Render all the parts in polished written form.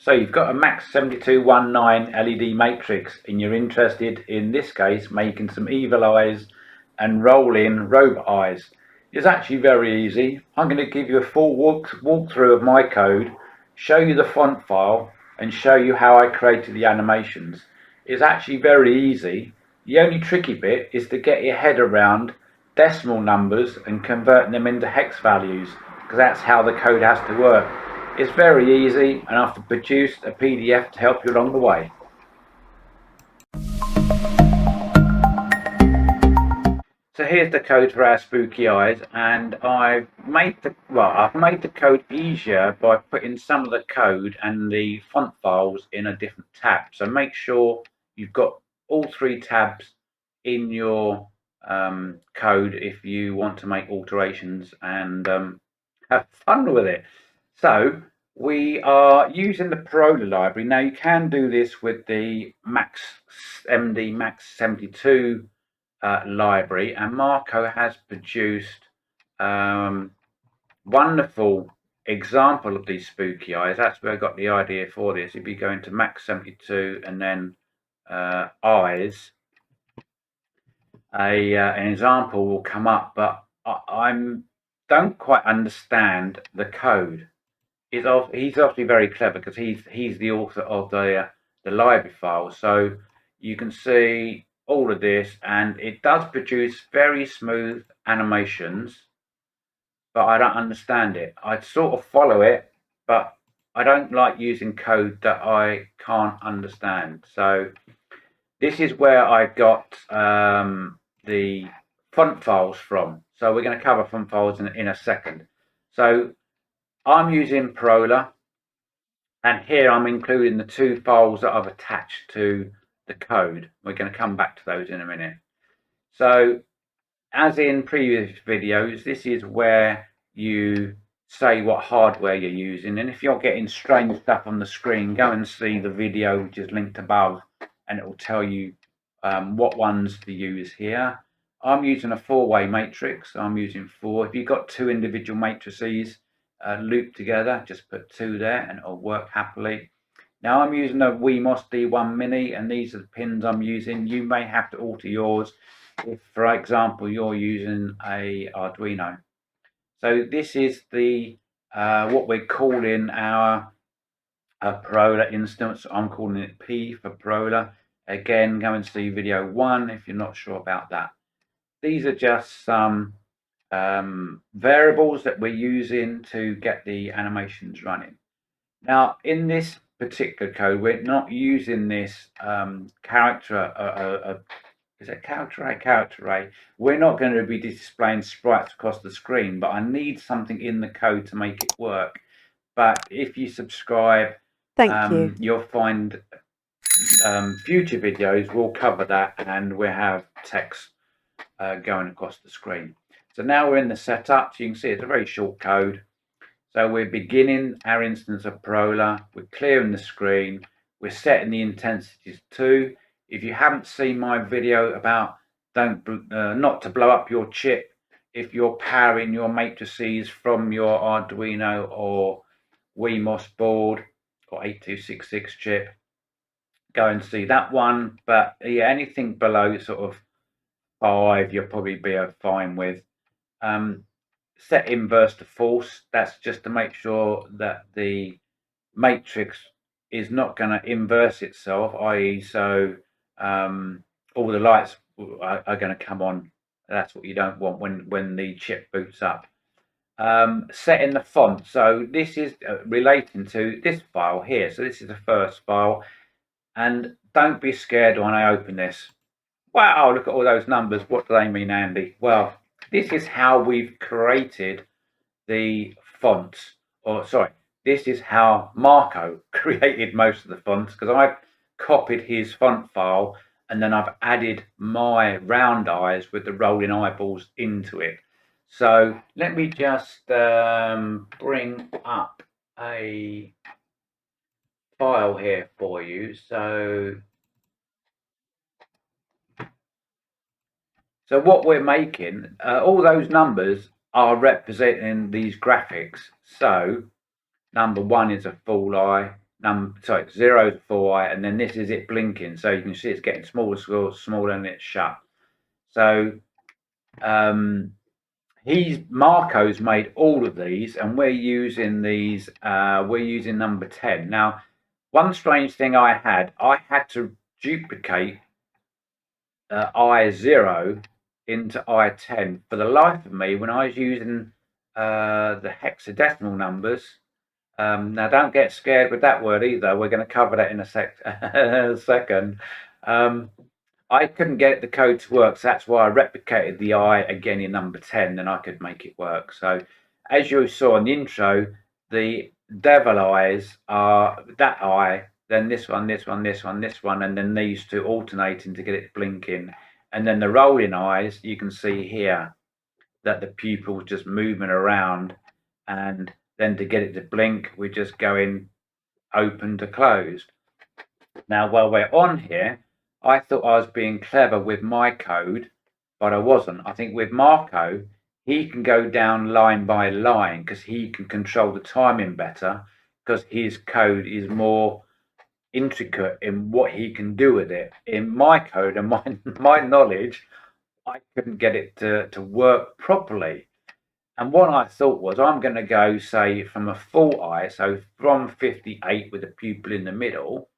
So you've got a Max7219 LED matrix and you're interested, in this case, making some evil eyes and roll-in robot eyes. It's actually very easy. I'm going to give you a full walkthrough of my code, show you the font file and show you how I created the animations. It's actually very easy. The only tricky bit is to get your head around decimal numbers and converting them into hex values, because that's how the code has to work. It's very easy, and I've produced a PDF to help you along the way. So here's the code for our spooky eyes, and I've made the code easier by putting some of the code and the font files in a different tab. So make sure you've got all three tabs in your code if you want to make alterations and have fun with it. So we are using the Parola library. Now you can do this with the Max72 library, and Marco has produced wonderful example of these spooky eyes. That's where I got the idea for this. If you go into Max72 and then eyes, an example will come up, but I don't quite understand the code. He's obviously very clever, because he's the author of the library file. So you can see all of this, and it does produce very smooth animations, but I don't understand it. I'd sort of follow it, but I don't like using code that I can't understand. So this is where I got the font files from. So we're going to cover font files in a second. So I'm using Parola, and here I'm including the two files that I've attached to the code. We're going to come back to those in a minute. So as in previous videos, this is where you say what hardware you're using, and if you're getting strange stuff on the screen, go and see the video which is linked above, and it will tell you what ones to use here. I'm using a four-way matrix, so I'm using 4. If you've got two individual matrices looped together, just put 2 there and it'll work happily. Now I'm using a Wemos D1 Mini, and these are the pins I'm using. You may have to alter yours if, for example, you're using a Arduino. So this is the what we're calling our Parola instance. I'm calling it P for Parola. Again, go and see video 1 if you're not sure about that. These are just some variables that we're using to get the animations running. Now, in this particular code, we're not using this character array. We're not going to be displaying sprites across the screen, but I need something in the code to make it work. But if you subscribe, you'll find future videos will cover that, and we'll have text going across the screen. So now we're in the setup. So you can see it's a very short code. So we're beginning our instance of Parola. We're clearing the screen. We're setting the intensities to. If you haven't seen my video about not to blow up your chip if you're powering your matrices from your Arduino or Wemos board or 8266 chip, go and see that one. But yeah, anything below sort of 5 you'll probably be fine with. Set inverse to false. That's just to make sure that the matrix is not going to inverse itself, i.e. so all the lights are going to come on. That's what you don't want when the chip boots up. Setting the font. So this is relating to this file here. So this is the first file, and don't be scared when I open this. Wow, look at all those numbers. What do they mean, Andy? Well, this is how we've created the fonts, or sorry, this is how Marco created most of the fonts, because I've copied his font file and then I've added my round eyes with the rolling eyeballs into it. So let me just bring up a file here for you. So what we're making, all those numbers are representing these graphics. So number 1 is a full eye, sorry, 0 to 4i, and then this is it blinking. So you can see it's getting smaller, smaller, and it's shut. So Marco's made all of these, and we're using these. We're using number 10. Now, one strange thing I had to duplicate I0 into I10. For the life of me, when I was using the hexadecimal numbers, now don't get scared with that word either. We're going to cover that in a second. I couldn't get the code to work, so that's why I replicated the I again in number 10, then I could make it work. So as you saw in the intro, the devil eyes are that I, then this one, this one, this one, this one, and then these two alternating to get it blinking. And then the rolling eyes, you can see here that the pupil's just moving around, and then to get it to blink, we're just going open to closed. Now, while we're on here, I thought I was being clever with my code, but I wasn't. I think with Marco, he can go down line by line because he can control the timing better, because his code is more intricate in what he can do with it. In my code and my knowledge, I couldn't get it to work properly. And what I thought was, I'm going to go, say, from a full eye, so from 58 with a pupil in the middle.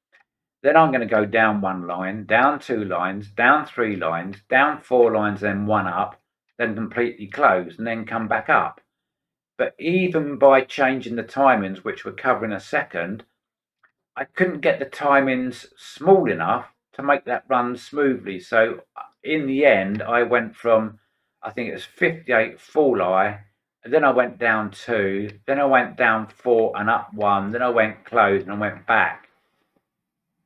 Then I'm going to go down one line, down two lines, down three lines, down four lines, then one up, then completely close, and then come back up. But even by changing the timings, which we'll cover in a second, I couldn't get the timings small enough to make that run smoothly. So in the end, I went from, I think it was 58 full eye, and then I went down two, then I went down four and up one, then I went closed and I went back.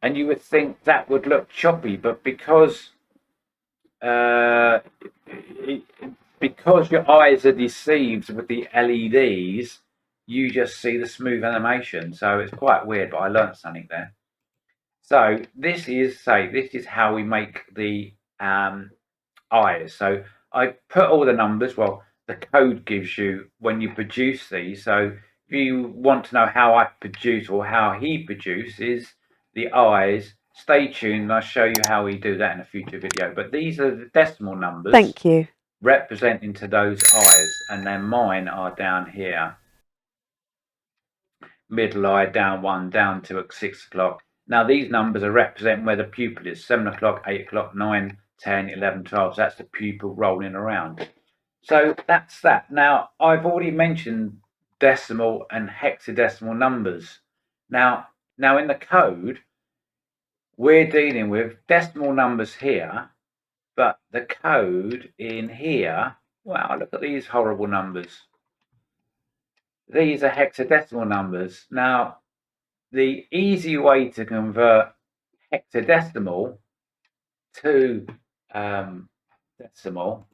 And you would think that would look choppy, but because your eyes are deceived with the LEDs, you just see the smooth animation. So it's quite weird, but I learned something there. So this is how we make the eyes. So I put all the numbers. Well, the code gives you when you produce these. So if you want to know how I produce or how he produces the eyes, stay tuned and I'll show you how we do that in a future video. But these are the decimal numbers. Thank you. Representing to those eyes, and then mine are down here. Middle eye down one, down two at 6 o'clock. Now these numbers are representing where the pupil is: 7 o'clock, 8 o'clock, 9, 10, 11, 12. So that's the pupil rolling around. So that's that. Now I've already mentioned decimal and hexadecimal numbers. Now in the code, we're dealing with decimal numbers here, but the code in here, wow, look at these horrible numbers. These are hexadecimal numbers. Now, the easy way to convert hexadecimal to decimal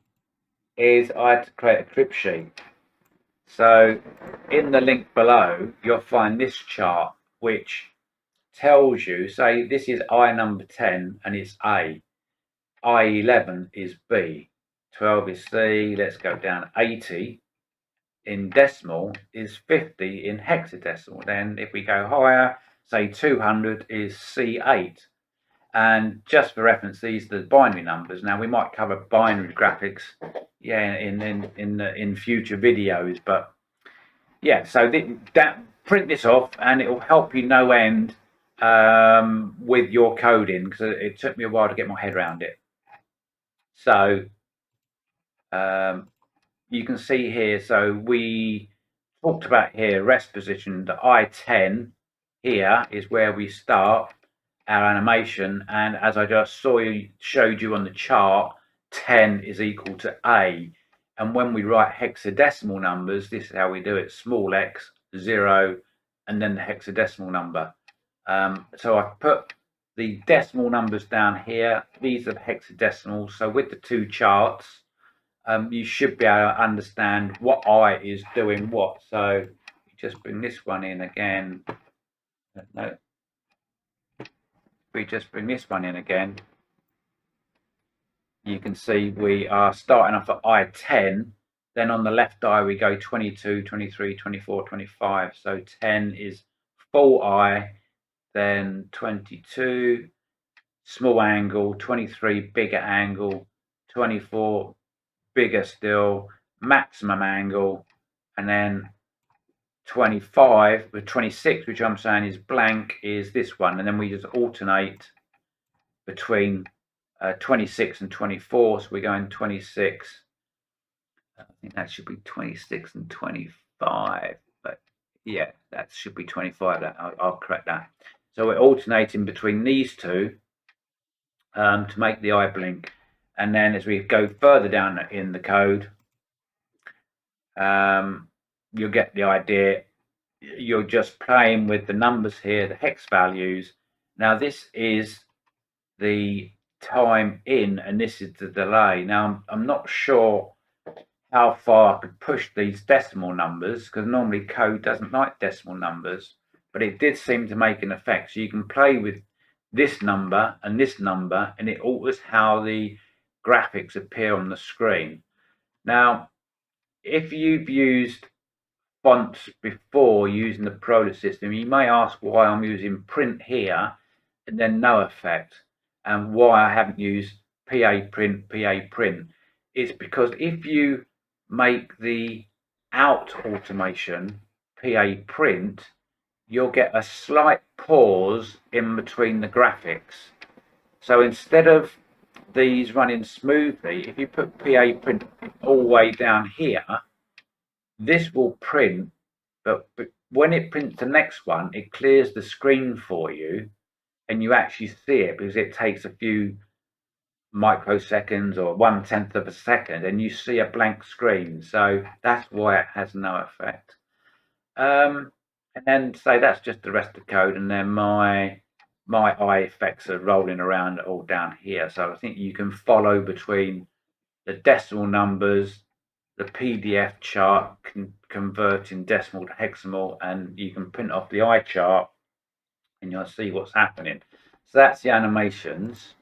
is I had to create a crib sheet. So in the link below, you'll find this chart, which tells you, say this is I number 10 and it's A, I11 is B, 12 is C, let's go down, 80 in decimal is 50 in hexadecimal. Then if we go higher, say 200 is C8. And just for reference, these are the binary numbers. Now we might cover binary graphics, yeah, in future videos, but yeah. So that print this off, and it will help you no end with your coding, because it took me a while to get my head around it. So you can see here. So we talked about here rest position. The I10 here is where we start our animation, and as I just showed you on the chart, 10 is equal to A. And when we write hexadecimal numbers, this is how we do it: small x, 0, and then the hexadecimal number. So I've put the decimal numbers down here. These are the hexadecimals. So with the two charts, you should be able to understand what I is doing what. So just bring this one in again. No, we just bring this one in again. You can see we are starting off at I10. Then on the left eye, we go 22, 23, 24, 25. So 10 is full I. then 22 small angle, 23 bigger angle, 24 bigger still, maximum angle, and then 25 with 26, which I'm saying is blank, is this one, and then we just alternate between 26 and 24. So we're going 26. I think that should be 26 and 25, but yeah, that should be 25. I'll correct that. So we're alternating between these two to make the eye blink, and then as we go further down in the code, you'll get the idea. You're just playing with the numbers here, the hex values. Now this is the time in, and this is the delay. Now I'm not sure how far I could push these decimal numbers, because normally code doesn't like decimal numbers, but it did seem to make an effect. So you can play with this number, and it alters how the graphics appear on the screen. Now, if you've used fonts before using the Proto system, you may ask why I'm using print here and then no effect, and why I haven't used PA print. It's because if you make the out automation PA print, you'll get a slight pause in between the graphics. So instead of these running smoothly, if you put PA print all the way down here, this will print, but when it prints the next one, it clears the screen for you, and you actually see it because it takes a few microseconds or 1/10 of a second, and you see a blank screen. So that's why it has no effect. And then say that's just the rest of the code, and then my eye effects are rolling around all down here. So I think you can follow between the decimal numbers, the PDF chart converting decimal to hexamal, and you can print off the eye chart and you'll see what's happening. So that's the animations.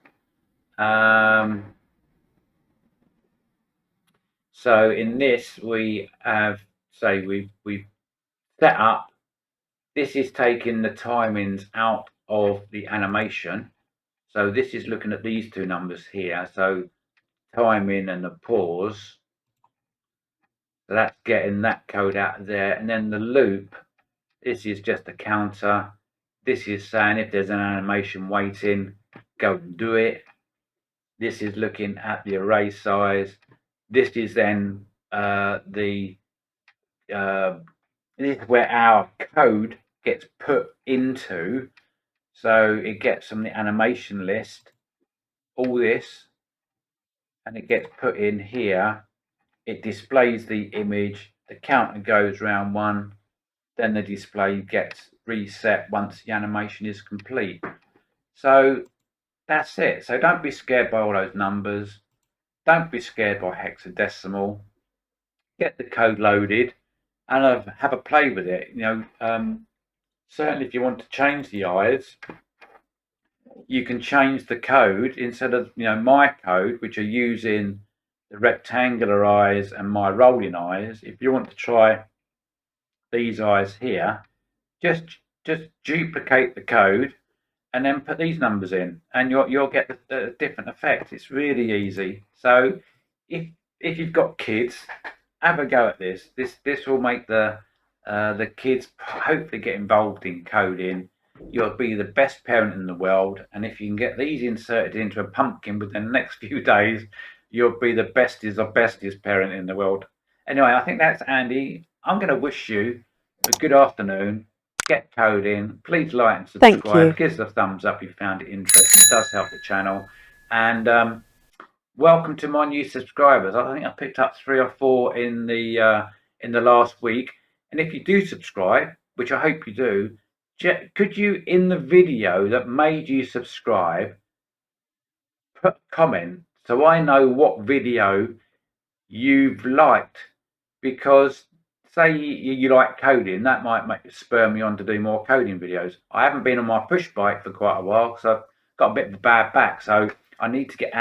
So in this we have, say we've set up, this is taking the timings out of the animation. So this is looking at these two numbers here. So timing and the pause. So that's getting that code out of there. And then the loop, this is just a counter. This is saying if there's an animation waiting, go and do it. This is looking at the array size. This is then this is where our code gets put into. So it gets from the animation list all this, and it gets put in here. It displays the image, the counter goes round 1, then the display gets reset once the animation is complete. So that's it. So don't be scared by all those numbers. Don't be scared by hexadecimal. Get the code loaded and have a play with it. Certainly if you want to change the eyes, you can change the code instead of my code, which are using the rectangular eyes and my rolling eyes. If you want to try these eyes here, just duplicate the code and then put these numbers in, and you'll get the different effects. It's really easy. So if you've got kids, have a go at this. This will make the kids hopefully get involved in coding. You'll be the best parent in the world, and if you can get these inserted into a pumpkin within the next few days, you'll be the bestest of bestest parent in the world. Anyway, I think that's Andy. I'm going to wish you a good afternoon. Get coding. Please like and subscribe. Give us a thumbs up if you found it interesting. It does help the channel. And welcome to my new subscribers. I think I picked up 3 or 4 in the last week. And if you do subscribe, which I hope you do, could you, in the video that made you subscribe, put a comment so I know what video you've liked? Because say you like coding, that might spur me on to do more coding videos. I haven't been on my push bike for quite a while because I've got a bit of a bad back, so I need to get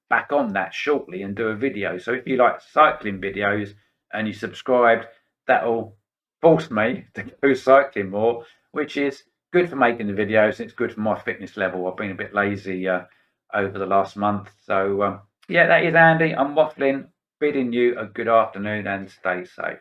back on that shortly and do a video. So if you like cycling videos and you subscribed, that'll force me to go cycling more, which is good for making the videos. It's good for my fitness level. I've been a bit lazy over the last month. So yeah, that is Andy. I'm waffling, bidding you a good afternoon and stay safe.